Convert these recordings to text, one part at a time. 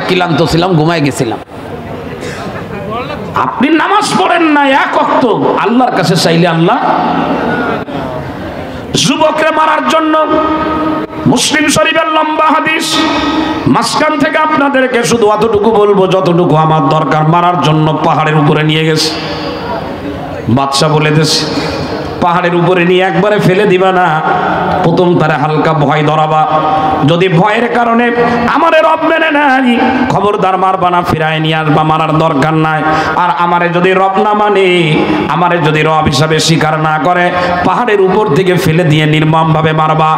ক্লান্ত ছিলাম, ঘুমায় গেছিলাম। আপনি নামাজ পড়েন না এক ওয়াক্ত, আল্লাহর কাছে চাইলে আল্লাহ। যুবকরে মারার জন্য মুসলিম শরীফের লম্বা হাদিস, মাঝখান থেকে আপনাদেরকে শুধু অতটুকু বলবো যতটুকু আমার দরকার। মারার জন্য পাহাড়ের উপরে নিয়ে গেছে, বাদশা বলে দিয়েছে পাহাড়ের উপরে নিয়ে একবারে ফেলে দিবা না, প্রথম তারা হালকা ভয় ধরাবা। যদি ভয়ের কারণে আমারে রব মেনে নাই, খবরদার মারবা না, ফিরায় নিয়ে আসবা, মারার দরকার নাই। আর আমারে যদি রব না মানে, আমারে যদি রব হিসাবে স্বীকার না করে, পাহাড়ের উপর থেকে ফেলে দিয়ে নির্মমভাবে মারবা।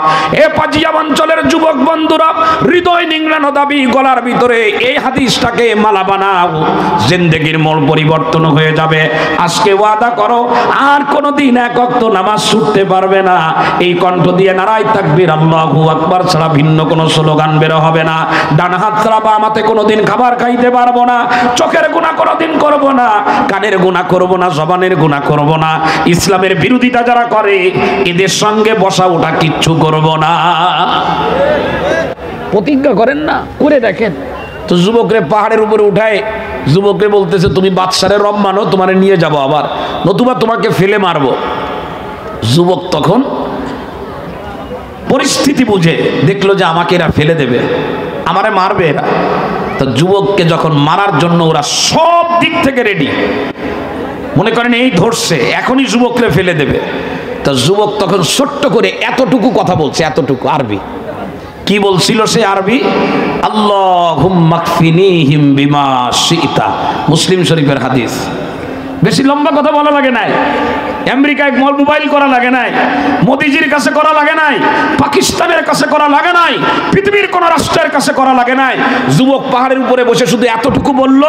এ পাজিয়া অঞ্চলের যুবক বন্ধুরা, হৃদয় নিংড়ানো দাবি গলার ভিতরে এই হাদিসটাকে মালা বানাও, জিন্দেগির মোড় পরিবর্তন হয়ে যাবে। আজকে ওয়াদা করো আর কোনোদিন এক ওয়াক্ত নামাজ ছুটতে পারবে না। এই কণ্ঠ দিয়ে নারায়ে তাকবীর আল্লাহু আকবার ছাড়া ভিন্ন কোনো স্লোগান বের হবে না। ডান হাত ছাড়া বাম হাতে কোনোদিন খাবার খাইতে পারবো না। চোখের গুনাহ কোনোদিন করব না, কানের গুনাহ করব না, জবানের গুনাহ করব না। ইসলামের বিরোধিতা যারা করে এদের সঙ্গে বসা ওঠা কিচ্ছু করব না। প্রতিজ্ঞা করেন না, করে দেখেন। তো যুবকরে পাহাড়ের উপরে উঠায় যুবকরে বলতেছে তুমি বাদশারে রব মানো, তোমারে নিয়ে যাব আবার, নতুবা তোমাকে ফেলে মারবো। যুবক তখন পরিস্থিতি বুঝে দেখলো যে আমাকে এরা ফেলে দেবে, আমারে মারবে এরা। তো যুবককে যখন মারার জন্য ওরা সব দিক থেকে রেডি, মনে করেন এই ধরছে এখনই যুবককে ফেলে দেবে। তো যুবক তখন ছোট্ট করে এতটুকু কথা বলছে, এতটুকু আরবি। কি বলছিল সে আরবি? আল্লাহুম্মা কফিনিহিম বিমা শিতা, মুসলিম শরীফের হাদিস। বেশি লম্বা কথা বলা লাগে নাই, আমেরিকায় মোবাইল করা লাগে নাই, মোদিজির কাছে করা লাগে নাই, পাকিস্তানের কাছে করা লাগে নাই, পৃথিবীর কোন রাষ্ট্রের কাছে করা লাগে নাই। যুবক পাহাড়ের উপরে বসে শুধু এতটুকু বলল,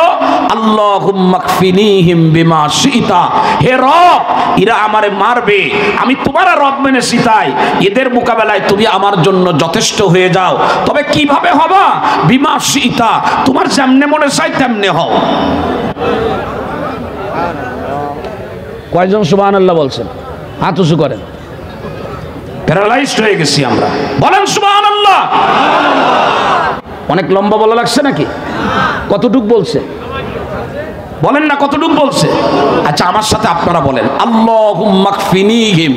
আল্লাহুম্মা কফিনিহিম বিমা শিতা, হে রব এরা আমারে মারবে, আমি তোমার রব মেনে শিতাই, এদের মোকাবেলায় তুমি আমার জন্য যথেষ্ট হয়ে যাও। তবে কিভাবে হবা? বিমা শিতা, তোমার যেমনে মনে চাই তেমনে হও। কয়জন সুবহানাল্লাহ বলছেন? হাত উঁচু করেন। প্যারালাইজড হয়ে গেছি আমরা, বলেন সুবহানাল্লাহ। অনেক লম্বা বলা লাগছে নাকি? কতটুক বলছে বলেন না, কতটুক বলছে? আচ্ছা আমার সাথে আপনারা বলেন, আল্লাহুম্মা কফিনিহিম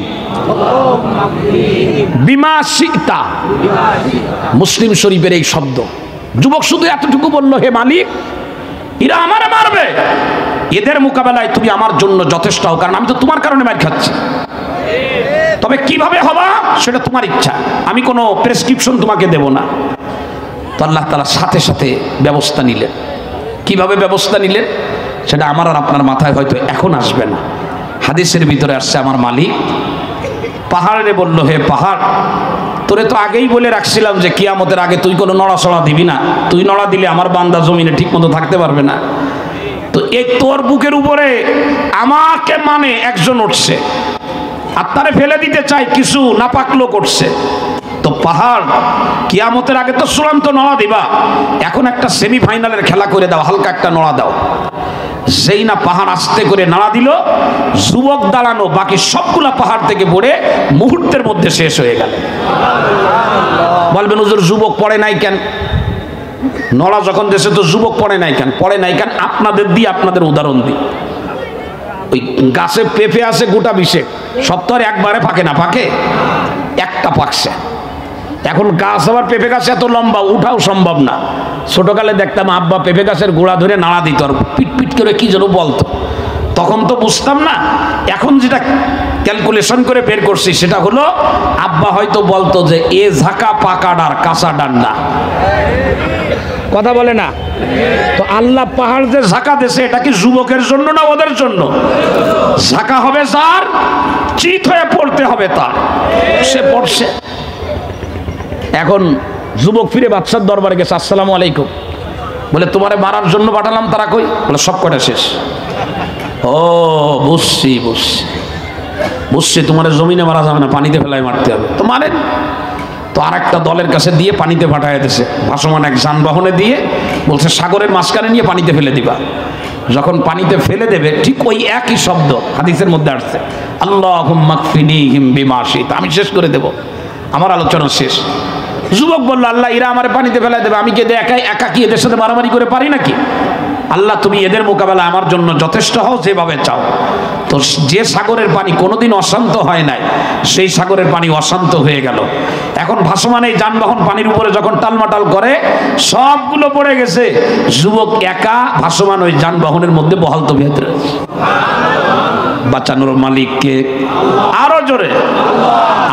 বিমা শিতা। মুসলিম শরীফের এই শব্দ। যুবক শুধু এতটুকু বলল, হে মালিক এরা আমারে মারবে, এদের মোকাবেলায় তুমি আমার জন্য যথেষ্ট হও, কারণ আমি তো তোমার কারণে মার খাচ্ছি। তবে কিভাবে হবা সেটা তোমার ইচ্ছা, আমি কোনো প্রেসক্রিপশন তোমাকে দেব না। তো আল্লাহ তাআলা সাথে সাথে ব্যবস্থা নিলেন। কিভাবে ব্যবস্থা নিলেন সেটা আমার আর আপনার মাথায় হয়তো এখন আসবে না। হাদিসের ভিতরে আসছে, আমার মালিক পাহাড়ে বলল, হে পাহাড় তোরে তো আগেই বলে রাখছিলাম যে কিয়ামতের আগে তুই কোনো নড়াচড়া দিবি না, তুই নড়া দিলে আমার বান্দা জমিনে ঠিক মতো থাকতে পারবে না। তো এই তোর বুকের উপরে আমাকে মানে একজন উঠছে, আর তারে ফেলে দিতে চাই, কিছু নাপাক লোক উঠছে। তো পাহাড় কিয়ামতের আগে তো চূড়ান্ত নড়া দিবা, এখন একটা সেমিফাইনালের খেলা করে দাও, হালকা একটা নড়া দাও। যেই না পাহাড় আস্তে করে নাড়া দিল, যুবক দাঁড়ানো বাকি সবগুলা পাহাড় থেকে পড়ে মুহূর্তের মধ্যে শেষ হয়ে গেল। বলবেন হুজুর যুবক পড়ে নাই কেন? নড়া যখন দেশে তো যুবক পড়ে নাই কেন? পড়ে নাই কেন আপনাদের দিই, আপনাদের উদাহরণ দিই। ওই গাছে পেঁপে আছে গোটা 20, সব তো আর একবারে পাকে না, পাকে একটা পাকছে। এখন গাছ আবার পেঁপে গাছ এত লম্বা, উঠাও সম্ভব না। ছোটকালে দেখতাম আব্বা পেঁপে গাছের গোড়া ধরে নাড়া দিত আর পিট পিট করে কি যেন বলতো, তখন তো বুঝতাম না। এখন যেটা ক্যালকুলেশন করে বের করছি সেটা হলো, আব্বা হয়তো বলতো যে এ ঝাঁকা পাকা ডার কাঁচা ডান্ডা। কথা বলে না? তো আল্লাহ পাহাড় যে ঝাঁকা দিয়েছে এটা কি যুবকের জন্য না ওদের জন্য? ঝাঁকা হবে যার, চিত হয়ে পড়তে হবে তার, সে পড়ছে। এখন যুবক ফিরে বাদশার দরবারে গেছে, আসসালামু আলাইকুম। বলে তোমারে মারার জন্য পাঠালাম, তারা কই? বলে সব কটা শেষ। ও বুঝছি বুঝছি বুঝছি, তোমার জমিনে মারা যাবে না, পানিতে ফেলায় মারতে হবে। তো মারেন। তো আর একটা দলের কাছে দিয়ে পানিতে পাঠায় দিয়েছে, ভাসমান এক যানবাহনে দিয়ে বলছে সাগরের মাঝখানে নিয়ে পানিতে ফেলে দিবা। যখন পানিতে ফেলে দেবে ঠিক ওই একই শব্দ হাদিসের মধ্যে আসছে, আল্লাহুম্মা কফিনিহিম বিমা শিতা, আমি শেষ করে দেব, আমার আলোচনা শেষ। যুবক বলল, আল্লাহ এরা আমার পানিতে ফেলাই দেবে, আমি কি একা কি এদের সাথে মারামারি করে পারি নাকি? আল্লাহ তুমি এদের মোকাবেলা আমার জন্য যথেষ্ট হও, যেভাবে চাও। তো যে সাগরের পানি কোনোদিন অশান্ত হয় নাই, সেই সাগরের পানি অশান্ত হয়ে গেল। এখন ভাসমান এই যানবাহন পানির উপরে যখন টালমাটাল করে সবগুলো পড়ে গেছে, যুবক একা ভাসমান ওই যানবাহনের মধ্যে বহাল তবিয়তে। বাঁচানোর মালিককে আরো জোরে।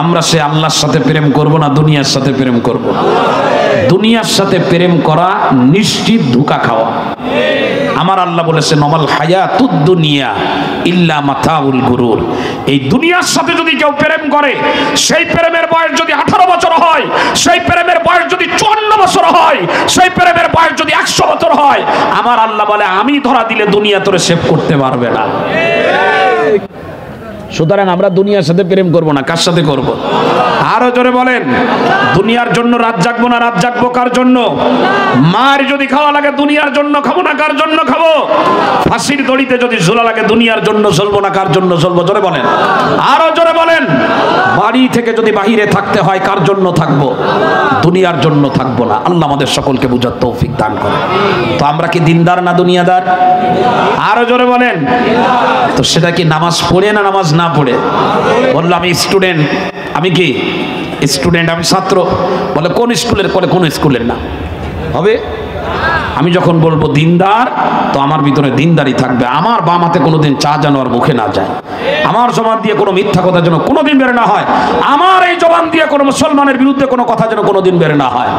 আমরা সে আল্লাহর সাথে প্রেম করব না দুনিয়ার সাথে প্রেম করব? দুনিয়ার সাথে প্রেম করা নিশ্চিত ধোঁকা খাওয়া। আমার আল্লাহ বলেছেন, নমাল হায়াতুদ দুনিয়া ইল্লা মাতাউল গুরুর। এই দুনিয়ার সাথে যদি কেউ প্রেম করে, সেই প্রেমের বয়স যদি 18 বছর হয়, সেই প্রেমের বয়স যদি 54 বছর হয়, সেই প্রেমের বয়স যদি 100 বছর হয়, আমার আল্লাহ বলে আমি ধরা দিলে দুনিয়া তোরে সেভ করতে পারবে না। সুতরাং আমরা দুনিয়ার সাথে প্রেম করব না, কার সাথে করব? আরো জোরে বলেন। দুনিয়ার জন্য রাত জাগবো না, রাত জাগবো কার জন্য? মার যদি খাওয়া লাগে দুনিয়ার জন্য খাবো না, কার জন্য খাবো? ফাঁসির দড়িতে যদি ঝোলা লাগে দুনিয়ার জন্য ঝুলবো না, কার জন্য ঝুলবো? জোরে বলেন, আরো জোরে বলেন। বাড়ি থেকে যদি বাহিরে থাকতে হয়, কার জন্য থাকবো? দুনিয়ার জন্য থাকবো না। আল্লাহ আমাদের সকলকে বুঝার তৌফিক দান করে। তো আমরা কি দিনদার না দুনিয়াদার? আরো জোরে বলেন। তো সেটা কি নামাজ পড়ে না নামাজ না পড়ে? বললো আমি স্টুডেন্ট। আমি কি স্টুডেন্ট? আমি ছাত্র। বলে কোন স্কুলের? বলে কোন স্কুলের না হবে। আমি যখন বলবো দিনদার, তো আমার ভিতরে দিনদারি থাকবে। আমার বাম হাতে কোনোদিন চা যেন আর মুখে না যায়। আমার জবান দিয়ে কোনো মিথ্যা কথা যেন কোনোদিন বের না হয়। আমার এই জবান দিয়ে কোনো মুসলমানের বিরুদ্ধে কোনো কথা যেন কোনোদিন বের না হয়।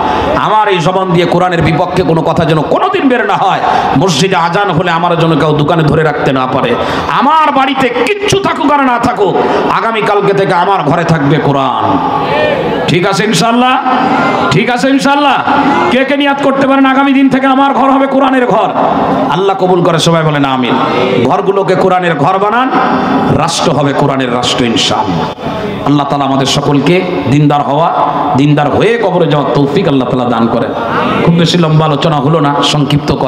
আমার এই জবান দিয়ে কোরআনের বিপক্ষে কোনো কথা যেন কোনোদিন বের না হয়। মসজিদে আজান হলে আমার জন্য কেউ দোকানে ধরে রাখতে না পারে। আমার বাড়িতে কিচ্ছু থাকুক আর না থাকুক, আগামীকালকে থেকে আমার ঘরে থাকবে কোরআন। ঠিক আছে ইনশাল্লাহ? ঠিক আছে ইনশাল্লাহ? কে কে নিয়াত করতে পারেন আগামী দিন থেকে আমার ঘর হবে কোরআনের ঘর? আল্লাহ কবুল করে, সবাই বলেন আমিন। ঘরগুলোকে কোরআনের ঘর বানান, রাষ্ট্র হবে কোরআনের রাষ্ট্র ইনশাআল্লাহ। আল্লাহ তাআলা আমাদের সকলকে দিনদার হওয়া, দিনদার হয়ে কবরে যাওয়ার তৌফিক আল্লাহ তাআলা দান করেন। খুব বেশি লম্বা আলোচনা হলো না, সংক্ষিপ্ত কথা।